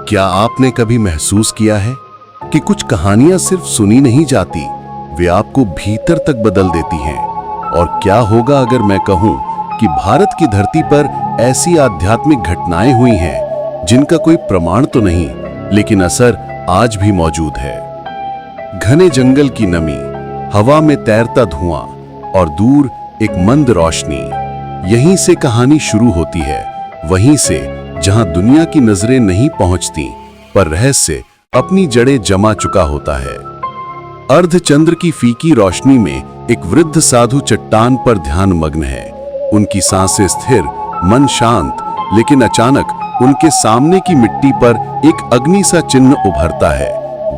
क्या आपने कभी महसूस किया है कि कुछ कहानियां सिर्फ सुनी नहीं जाती, वे आपको भीतर तक बदल देती हैं? और क्या होगा अगर मैं कहूं कि भारत की धरती पर ऐसी आध्यात्मिक घटनाएं हुई हैं जिनका कोई प्रमाण तो नहीं, लेकिन असर आज भी मौजूद है। घने जंगल की नमी, हवा में तैरता धुआं और दूर एक मंद रोशनी, यहीं से कहानी शुरू होती है। वहीं से जहां दुनिया की नजरें नहीं पहुंचती, पर रहस्य अपनी जड़ें जमा चुका होता है। अर्धचंद्र की फीकी रोशनी में एक वृद्ध साधु चट्टान पर ध्यान मग्न है। उनकी सांसें स्थिर, मन शांत, लेकिन अचानक उनके सामने की मिट्टी पर एक अग्नि सा चिन्ह उभरता है।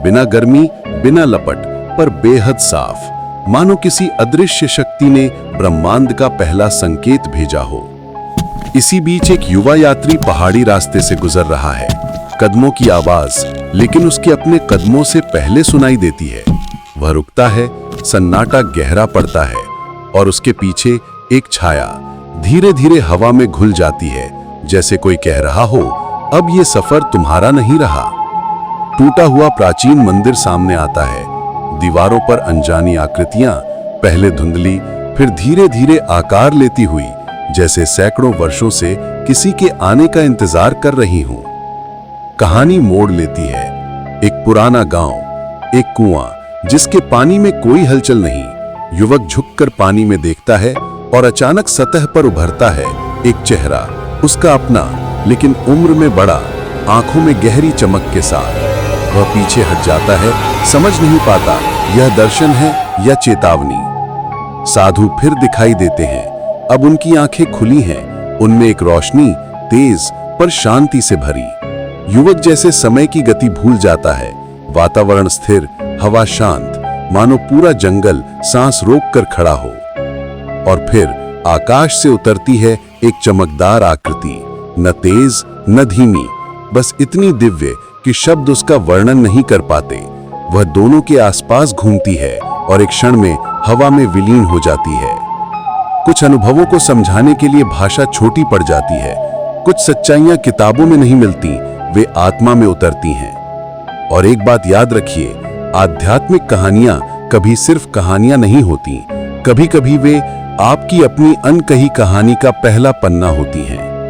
बिना गर्मी, बिना लपट, पर बेहद साफ, मानो किसी अदृश्य शक्ति ने ब्रह्मांड का पहला संकेत भेजा हो। इसी बीच एक युवा यात्री पहाड़ी रास्ते से गुजर रहा है। कदमों की आवाज लेकिन उसके अपने कदमों से पहले सुनाई देती है। वह रुकता है, सन्नाटा गहरा पड़ता है और उसके पीछे एक छाया धीरे धीरे हवा में घुल जाती है, जैसे कोई कह रहा हो, अब ये सफर तुम्हारा नहीं रहा। टूटा हुआ प्राचीन मंदिर सामने आता है। दीवारों पर अनजानी आकृतियां, पहले धुंधली, फिर धीरे धीरे आकार लेती हुई, जैसे सैकड़ों वर्षों से किसी के आने का इंतजार कर रही हूं। कहानी मोड़ लेती है। एक पुराना गांव, एक कुआं जिसके पानी में कोई हलचल नहीं। युवक झुककर पानी में देखता है और अचानक सतह पर उभरता है एक चेहरा, उसका अपना, लेकिन उम्र में बड़ा, आंखों में गहरी चमक के साथ। वह पीछे हट जाता है, समझ नहीं पाता यह दर्शन है या चेतावनी। साधु फिर दिखाई देते हैं। अब उनकी आंखें खुली हैं, उनमें एक रोशनी, तेज पर शांति से भरी। युवक जैसे समय की गति भूल जाता है। वातावरण स्थिर, हवा शांत, मानो पूरा जंगल सांस रोककर खड़ा हो। और फिर आकाश से उतरती है एक चमकदार आकृति, न तेज न धीमी, बस इतनी दिव्य कि शब्द उसका वर्णन नहीं कर पाते। वह दोनों के आसपास घूमती है और एक क्षण में हवा में विलीन हो जाती है। कुछ अनुभवों को समझाने के लिए भाषा छोटी पड़ जाती है। कुछ सच्चाइयां किताबों में नहीं मिलती, वे आत्मा में उतरती हैं। और एक बात याद रखिए, आध्यात्मिक कहानियां कभी सिर्फ कहानियां नहीं होती, कभी कभी वे आपकी अपनी अनकही कहानी का पहला पन्ना होती हैं।